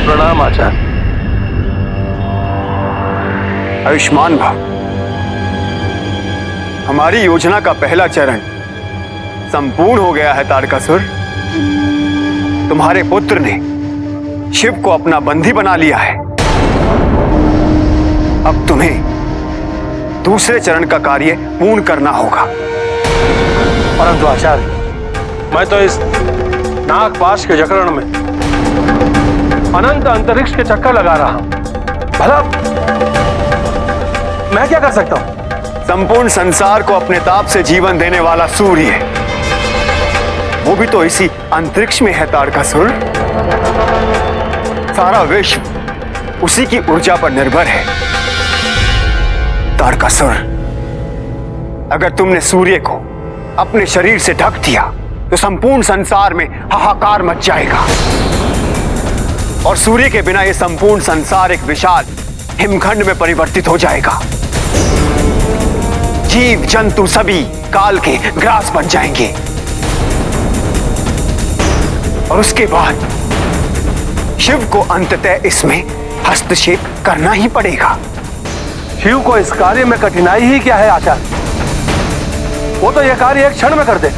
प्रणाम आचार्य। आयुष्मान भव। हमारी योजना का पहला चरण संपूर्ण हो गया है तारकासुर। तुम्हारे पुत्र ने शिव को अपना बंदी बना लिया है। अब तुम्हें दूसरे चरण का कार्य पूर्ण करना होगा। परंतु आचार्य, मैं तो इस नागपाश के जकरण में अनंत अंतरिक्ष के चक्कर लगा रहा हूं। भला मैं क्या कर सकता हूं? संपूर्ण संसार को अपने ताप से जीवन देने वाला सूर्य, वो भी तो इसी अंतरिक्ष में है तारकासुर। सारा विश्व उसी की ऊर्जा पर निर्भर है। तारकासुर, अगर तुमने सूर्य को अपने शरीर से ढक दिया तो संपूर्ण संसार में हाहाकार मच जाएगा और सूर्य के बिना यह संपूर्ण संसार एक विशाल हिमखंड में परिवर्तित हो जाएगा। जीव जंतु सभी काल के ग्रास बन जाएंगे और उसके बाद शिव को अंततः इसमें हस्तक्षेप करना ही पड़ेगा। शिव को इस कार्य में कठिनाई ही क्या है आचार्य? वो तो यह कार्य एक क्षण में कर दे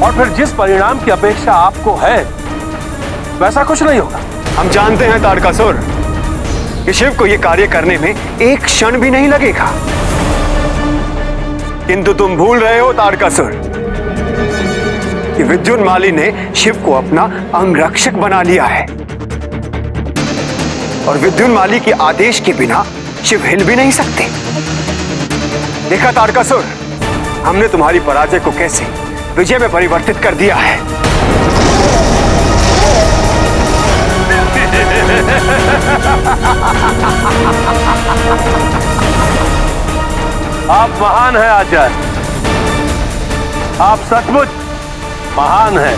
और फिर जिस परिणाम की अपेक्षा आपको है वैसा कुछ नहीं होगा। हम जानते हैं तारकासुर कि शिव को यह कार्य करने में एक क्षण भी नहीं लगेगा, किंतु तुम भूल रहे हो तारकासुर कि विद्युन्माली ने शिव को अपना अंगरक्षक बना लिया है और विद्युन्माली के आदेश के बिना शिव हिल भी नहीं सकते। देखा तारकासुर, हमने तुम्हारी पराजय को कैसे विजय में परिवर्तित कर दिया है। आप महान हैं आचार्य, आप सचमुच महान हैं।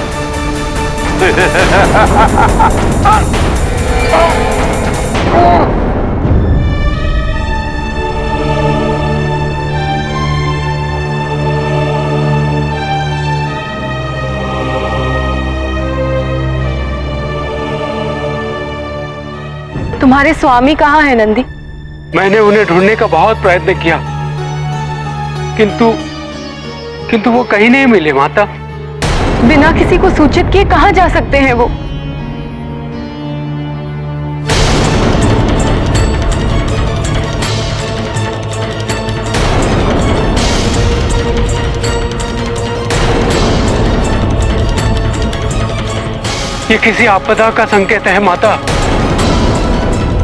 तुम्हारे स्वामी कहाँ हैं नंदी? मैंने उन्हें ढूंढने का बहुत प्रयत्न किया, किंतु वो कहीं नहीं मिले माता। बिना किसी को सूचित किए कहाँ जा सकते हैं वो? ये किसी आपदा का संकेत है माता।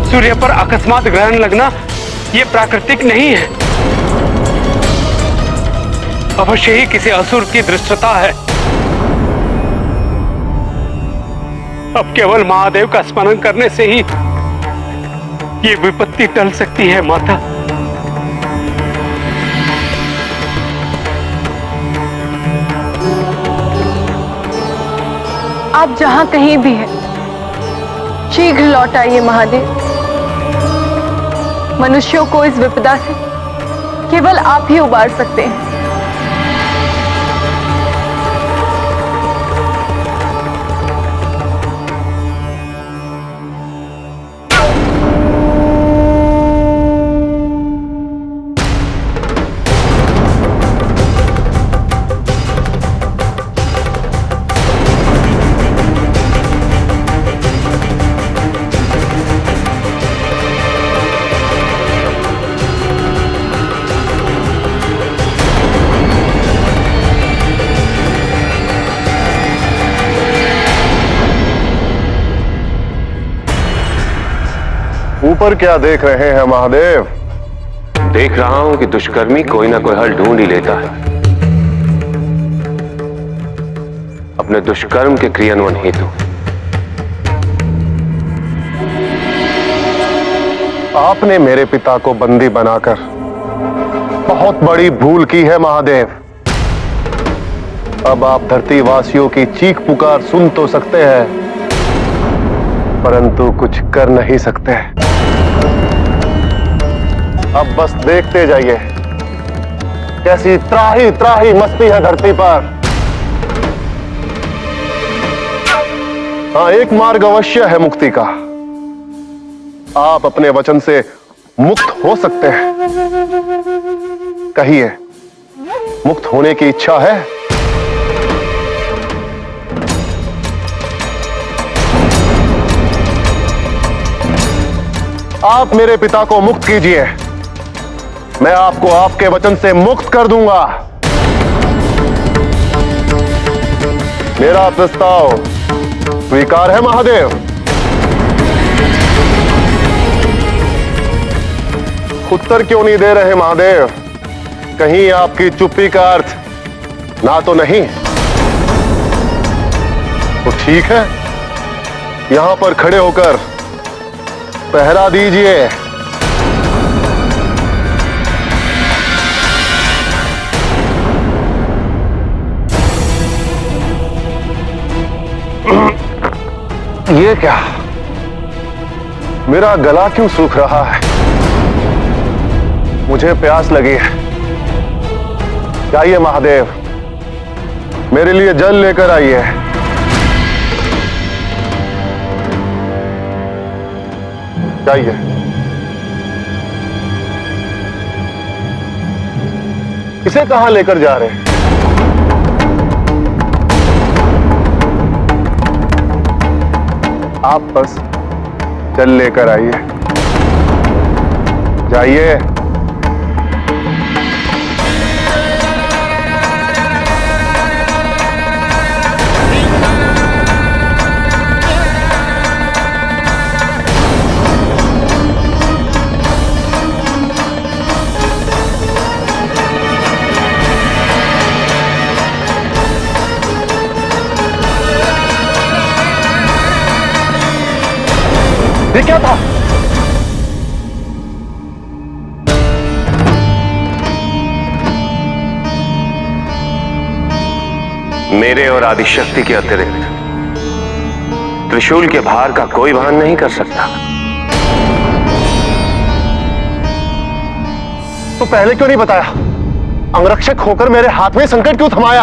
सूर्य पर अकस्मात ग्रहण लगना ये प्राकृतिक नहीं है, अवश्य ही किसी असुर की दृष्टता है। अब केवल महादेव का स्मरण करने से ही ये विपत्ति टल सकती है माता। आप जहां कहीं भी हैं, शीघ्र लौट आइए महादेव। मनुष्यों को इस विपदा से केवल आप ही उबार सकते हैं। ऊपर क्या देख रहे हैं महादेव? देख रहा हूं कि दुष्कर्मी कोई ना कोई हल ढूंढ ही लेता है अपने दुष्कर्म के क्रियान्वयन हेतु। आपने मेरे पिता को बंदी बनाकर बहुत बड़ी भूल की है महादेव। अब आप धरतीवासियों की चीख पुकार सुन तो सकते हैं, परंतु कुछ कर नहीं सकते। अब बस देखते जाइए कैसी त्राही त्राही मस्ती है धरती पर। हाँ, एक मार्ग अवश्य है मुक्ति का। आप अपने वचन से मुक्त हो सकते हैं। कहिए, मुक्त होने की इच्छा है? आप मेरे पिता को मुक्त कीजिए, मैं आपको आपके वचन से मुक्त कर दूंगा। मेरा प्रस्ताव स्वीकार है महादेव? उत्तर क्यों नहीं दे रहे महादेव? कहीं आपकी चुप्पी का अर्थ ना तो नहीं? तो ठीक है, यहां पर खड़े होकर पहरा दीजिए। ये क्या? मेरा गला क्यों सूख रहा है? मुझे प्यास लगी है। जाइए महादेव, मेरे लिए जल लेकर आइए। जाइए। इसे कहां लेकर जा रहे हैं? आप बस जल लेकर आइए। जाइए। ये क्या था? मेरे और आदिशक्ति के अतिरिक्त त्रिशूल के भार का कोई वहन नहीं कर सकता। तो पहले क्यों नहीं बताया? अंगरक्षक होकर मेरे हाथ में संकट क्यों थमाया?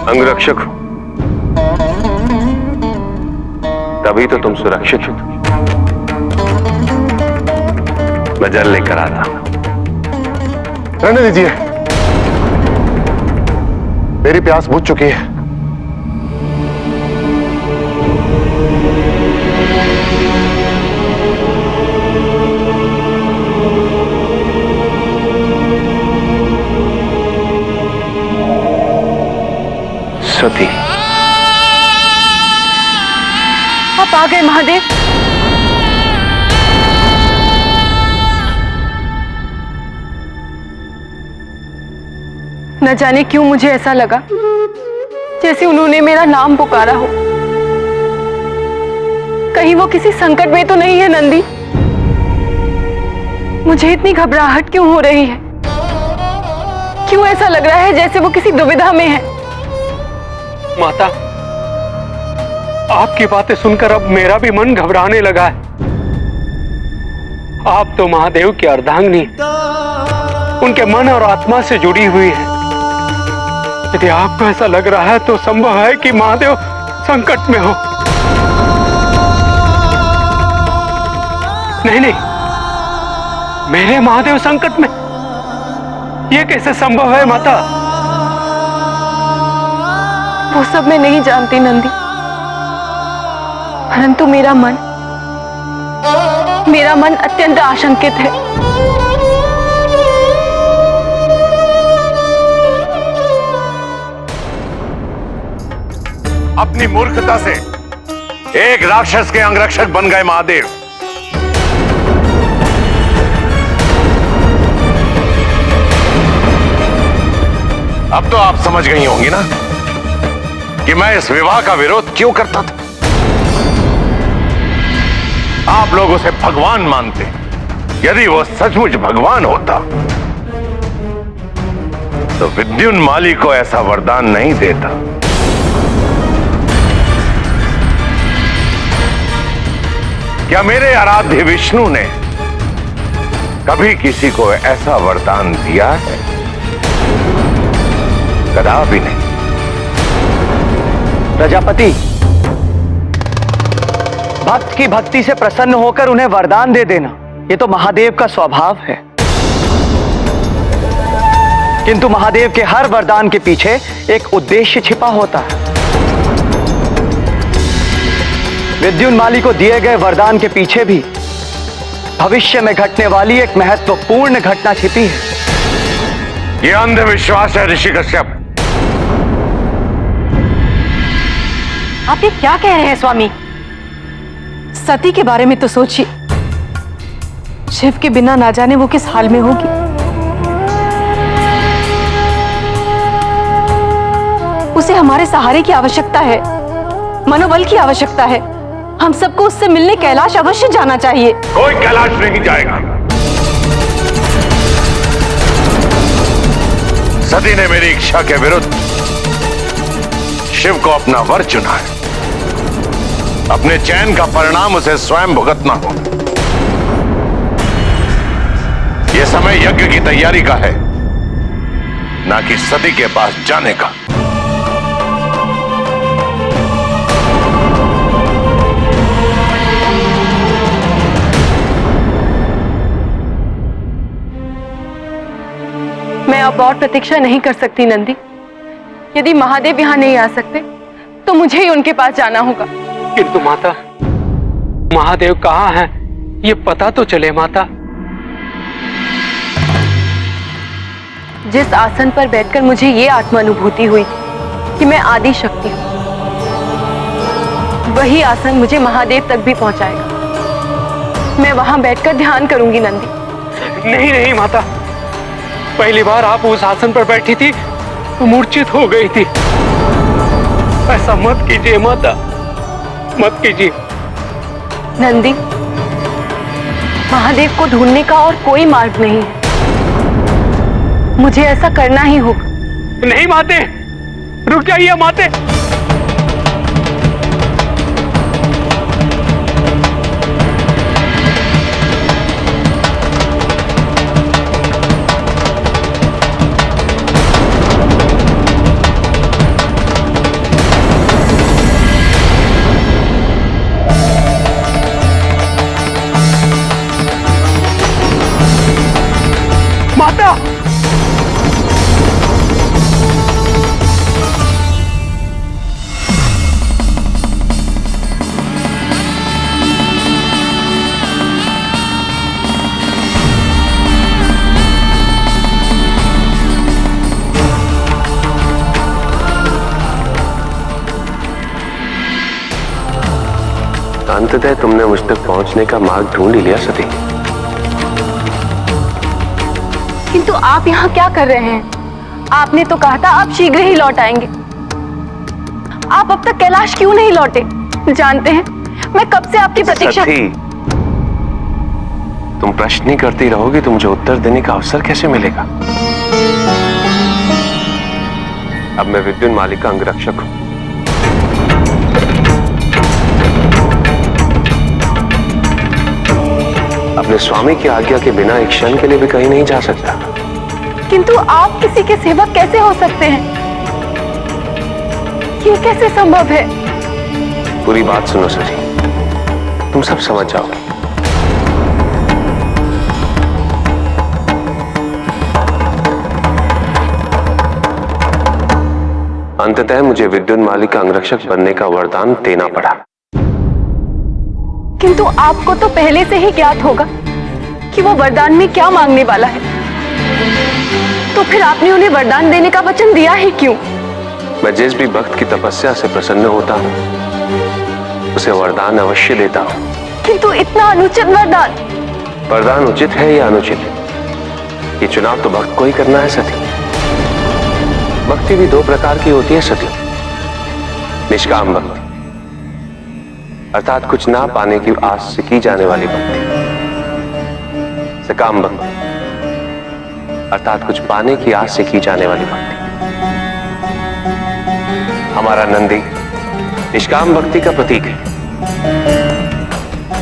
अंगरक्षक हो तभी तो तुम सुरक्षित हो। मैं जल लेकर आता हूं। रहने दीजिए, मेरी प्यास बुझ चुकी है। सती, आप आ गए महादेव। न जाने क्यों मुझे ऐसा लगा जैसे उन्होंने मेरा नाम पुकारा हो। कहीं वो किसी संकट में तो नहीं है नंदी? मुझे इतनी घबराहट क्यों हो रही है? क्यों ऐसा लग रहा है जैसे वो किसी दुविधा में है? माता, आपकी बातें सुनकर अब मेरा भी मन घबराने लगा है। आप तो महादेव की अर्धांगिनी, उनके मन और आत्मा से जुड़ी हुई है। यदि आपको ऐसा लग रहा है तो संभव है कि महादेव संकट में हो। नहीं नहीं, मेरे महादेव संकट में? यह कैसे संभव है माता? वो सब मैं नहीं जानती नंदी, परंतु मेरा मन अत्यंत आशंकित है। अपनी मूर्खता से एक राक्षस के अंगरक्षक बन गए महादेव। अब तो आप समझ गई होंगी ना कि मैं इस विवाह का विरोध क्यों करता था। आप लोग उसे भगवान मानते। यदि वो सचमुच भगवान होता तो विद्युन्माली को ऐसा वरदान नहीं देता। क्या मेरे आराध्य विष्णु ने कभी किसी को ऐसा वरदान दिया है? कदापि नहीं। प्रजापति, भक्त की भक्ति से प्रसन्न होकर उन्हें वरदान दे देना, ये तो महादेव का स्वभाव है। किंतु महादेव के हर वरदान के पीछे एक उद्देश्य छिपा होता है। विद्युन्माली को दिए गए वरदान के पीछे भी भविष्य में घटने वाली एक महत्वपूर्ण घटना छिपी है। यह अंधविश्वास है ऋषि कश्यप। आप ये क्या कह रहे हैं स्वामी? सती के बारे में तो सोचिए। शिव के बिना ना जाने वो किस हाल में होगी। उसे हमारे सहारे की आवश्यकता है, मनोबल की आवश्यकता है। हम सबको उससे मिलने कैलाश अवश्य जाना चाहिए। कोई कैलाश नहीं जाएगा। सती ने मेरी इच्छा के विरुद्ध शिव को अपना वर चुना है। अपने चयन का परिणाम उसे स्वयं भुगतना हो। यह समय यज्ञ की तैयारी का है, ना कि सती के पास जाने का। मैं अब और प्रतीक्षा नहीं कर सकती नंदी। यदि महादेव यहाँ नहीं आ सकते तो मुझे ही उनके पास जाना होगा। किंतु माता, महादेव कहाँ हैं? ये पता तो चले माता। जिस आसन पर बैठकर मुझे ये आत्मानुभूति हुई कि मैं आदि शक्ति हूं, वही आसन मुझे महादेव तक भी पहुंचाएगा। मैं वहां बैठकर ध्यान करूंगी नंदी। नहीं नहीं माता, पहली बार आप उस आसन पर बैठी थी तो मूर्छित हो गई थी। ऐसा मत कीजिए माता, मत कीजिए। नंदी, महादेव को ढूंढने का और कोई मार्ग नहीं है। मुझे ऐसा करना ही होगा। नहीं माते, रुक जाइए माते। माता, अंततः तुमने मुझ तक पहुंचने का मार्ग ढूंढ ही लिया सती। किंतु आप यहाँ क्या कर रहे हैं? आपने तो कहा था आप शीघ्र ही लौट आएंगे। आप अब तक कैलाश क्यों नहीं लौटे? जानते हैं, मैं कब से आपकी प्रतीक्षा। सती, तुम प्रश्न ही करती रहोगी तो मुझे उत्तर देने का अवसर कैसे मिलेगा? अब मैं विद्युन्माली का अंगरक्षक हूं। अपने स्वामी की आज्ञा के बिना एक क्षण के लिए भी कहीं नहीं जा सकता। किंतु आप किसी के सेवक कैसे हो सकते हैं? ये कैसे संभव है? पूरी बात सुनो सती, तुम सब समझ जाओगे। अंततः मुझे विद्युन्माली का अंगरक्षक बनने का वरदान देना पड़ा। किंतु आपको तो पहले से ही ज्ञात होगा कि वो वरदान में क्या मांगने वाला है। तो फिर आपने उन्हें वरदान देने का वचन दिया ही क्यों? मैं जिस भी भक्त की तपस्या से प्रसन्न होता हूं, उसे वरदान अवश्य देता हूं। किंतु इतना अनुचित वरदान। वरदान उचित है या अनुचित, ये चुनाव तो भक्त को ही करना है सती। भक्ति भी दो प्रकार की होती है सती। निष्काम भक्ति अर्थात कुछ ना पाने की आस से की जाने वाली भक्ति। सकाम भक्ति अर्थात कुछ पाने की आस से की जाने वाली भक्ति। हमारा नंदी निष्काम भक्ति का प्रतीक है,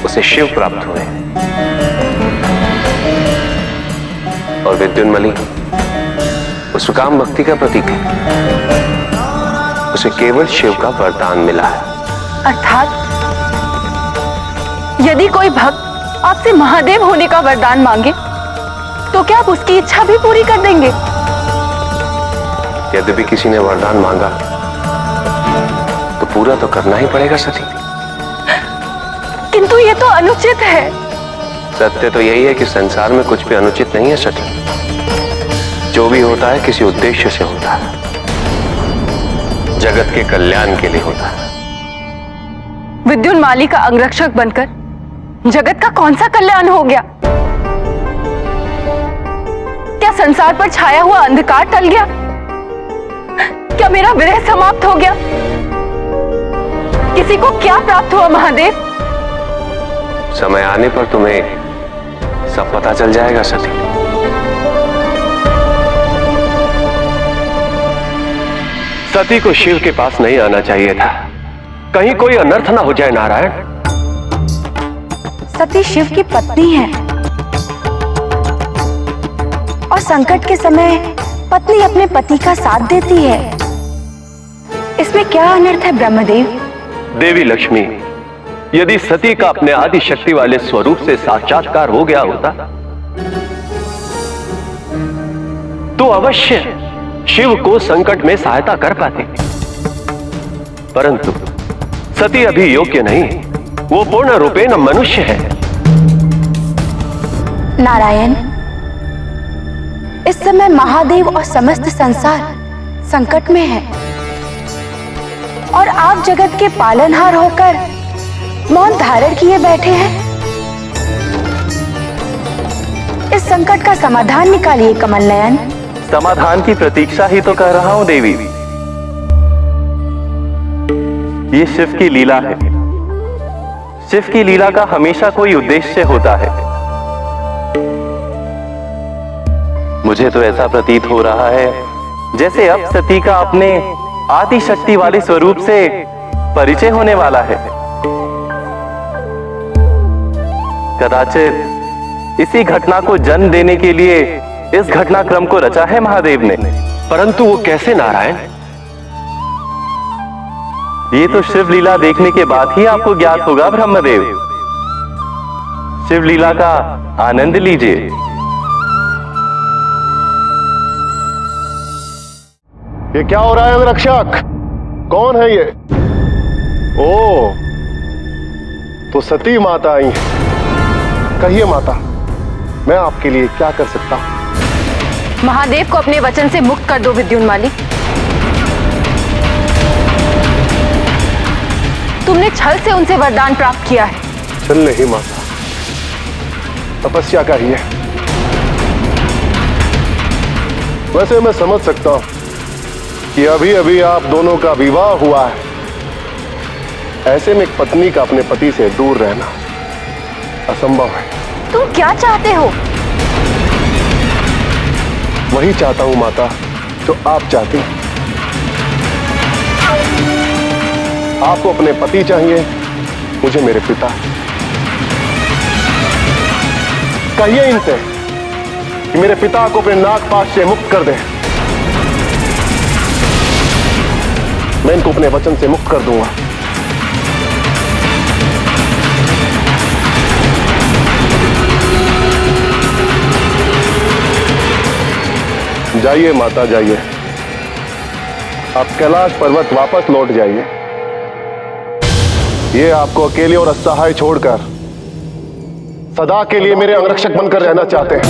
उसे शिव प्राप्त हुए। और विद्युन्मली उस सुकाम भक्ति का प्रतीक है, उसे केवल शिव का वरदान मिला है। अर्थात यदि कोई भक्त आपसे महादेव होने का वरदान मांगे तो क्या आप उसकी इच्छा भी पूरी कर देंगे? यद्यपि किसी ने वरदान मांगा तो पूरा तो करना ही पड़ेगा सती। किंतु ये तो अनुचित है। सत्य तो यही है कि संसार में कुछ भी अनुचित नहीं है सती। जो भी होता है किसी उद्देश्य से होता है, जगत के कल्याण के लिए होता है। विद्युन्माली का अंगरक्षक बनकर जगत का कौन सा कल्याण हो गया? क्या संसार पर छाया हुआ अंधकार टल गया? क्या मेरा विरह समाप्त हो गया? किसी को क्या प्राप्त हुआ महादेव? समय आने पर तुम्हें सब पता चल जाएगा सती। सती को शिव के पास नहीं आना चाहिए था, कहीं कोई अनर्थ ना हो जाए। नारायण, सती शिव की पत्नी है और संकट के समय पत्नी अपने पति का साथ देती है। इसमें क्या अनर्थ है ब्रह्मदेव? देवी लक्ष्मी, यदि सती का अपने आदि शक्ति वाले स्वरूप से साक्षात्कार हो गया होता तो अवश्य शिव को संकट में सहायता कर पाते, परंतु सती अभी योग्य नहीं, वो पूर्ण रूपेण मनुष्य है। नारायण, इस समय महादेव और समस्त संसार संकट में है और आप जगत के पालनहार होकर मौन धारण किए बैठे हैं। इस संकट का समाधान निकालिए कमल नयन। समाधान की प्रतीक्षा ही तो कर रहा हूं देवी। ये शिव की लीला है। शिव की लीला का हमेशा कोई उद्देश्य होता है। मुझे तो ऐसा प्रतीत हो रहा है जैसे अब सती का अपने आदि शक्ति वाले स्वरूप से परिचय होने वाला है। कदाचित इसी घटना को जन्म देने के लिए इस घटनाक्रम को रचा है महादेव ने। परंतु वो कैसे नारायण? ये तो शिव लीला देखने के बाद ही आपको ज्ञात होगा ब्रह्मदेव। शिव लीला का आनंद लीजिए। ये क्या हो रहा है अंगरक्षक? कौन है ये? ओ, तो सती माता आई है। कहिए माता, मैं आपके लिए क्या कर सकता हूं? महादेव को अपने वचन से मुक्त कर दो विद्युन्माली। तुमने छल से उनसे वरदान प्राप्त किया है। छल नहीं माता, तपस्या का ही है। वैसे मैं समझ सकता हूं कि अभी अभी आप दोनों का विवाह हुआ है, ऐसे में एक पत्नी का अपने पति से दूर रहना असंभव है। तुम क्या चाहते हो? वही चाहता हूं माता जो आप चाहती हैं। आपको अपने पति चाहिए, मुझे मेरे पिता। कहिए इनसे कि मेरे पिता को अपने नागपाश से मुक्त कर दें। मैं इनको अपने वचन से मुक्त कर दूंगा। जाइए माता, जाइए। आप कैलाश पर्वत वापस लौट जाइए। ये आपको अकेले और असहाय छोड़कर सदा के लिए मेरे अंगरक्षक बनकर रहना चाहते हैं।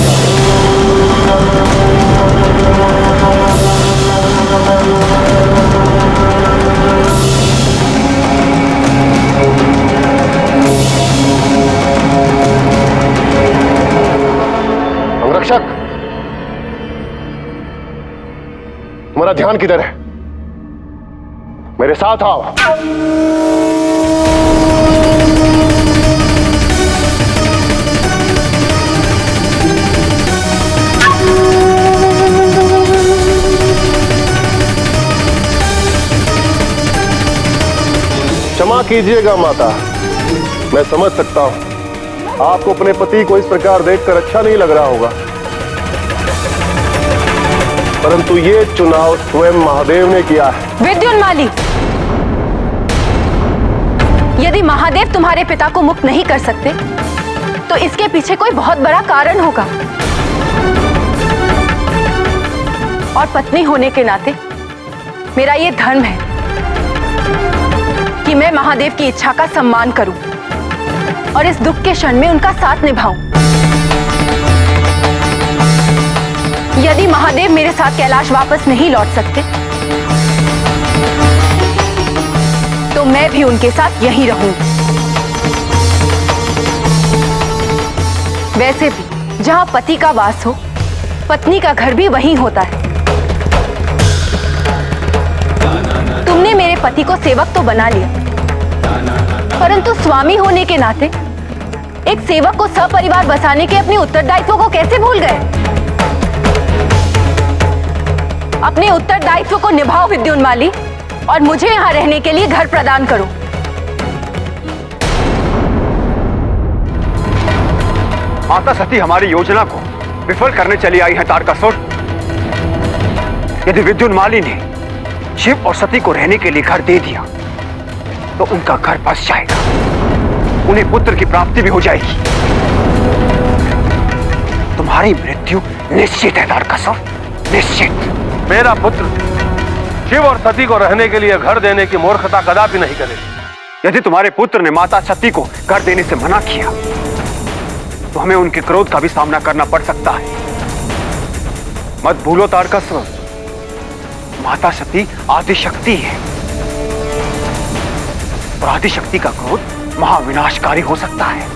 अंगरक्षक, तुम्हारा ध्यान किधर है? मेरे साथ आओ। क्षमा कीजिएगा माता, मैं समझ सकता हूं आपको अपने पति को इस प्रकार देखकर अच्छा नहीं लग रहा होगा, परंतु ये चुनाव स्वयं महादेव ने किया है। विद्युन्माली, यदि महादेव तुम्हारे पिता को मुक्त नहीं कर सकते तो इसके पीछे कोई बहुत बड़ा कारण होगा। और पत्नी होने के नाते मेरा ये धर्म है कि मैं महादेव की इच्छा का सम्मान करूं और इस दुख के क्षण में उनका साथ निभाऊं। यदि महादेव मेरे साथ कैलाश वापस नहीं लौट सकते तो मैं भी उनके साथ यहीं रहूंगी। वैसे भी जहां पति का वास हो, पत्नी का घर भी वहीं होता है। तुमने मेरे पति को सेवक तो बना लिया, परंतु स्वामी होने के नाते एक सेवक को सपरिवार बसाने के अपने उत्तरदायित्व को कैसे भूल गए? अपने उत्तरदायित्व को निभाओ विद्युन्माली, और मुझे यहाँ रहने के लिए घर प्रदान करो। माता सती हमारी योजना को विफल करने चली आई है तारकासुर। यदि विद्युन्माली ने शिव और सती को रहने के लिए घर दे दिया तो उनका घर बस जाएगा, उन्हें पुत्र की प्राप्ति भी हो जाएगी। तुम्हारी मृत्यु निश्चित है तारकासुर, निश्चित। मेरा पुत्र शिव और सती को रहने के लिए घर देने की मूर्खता कदापि नहीं करेगी। यदि तुम्हारे पुत्र ने माता सती को घर देने से मना किया तो हमें उनके क्रोध का भी सामना करना पड़ सकता है। मत भूलो तारकासुर, माता सती आदिशक्ति है और आदिशक्ति का क्रोध महाविनाशकारी हो सकता है।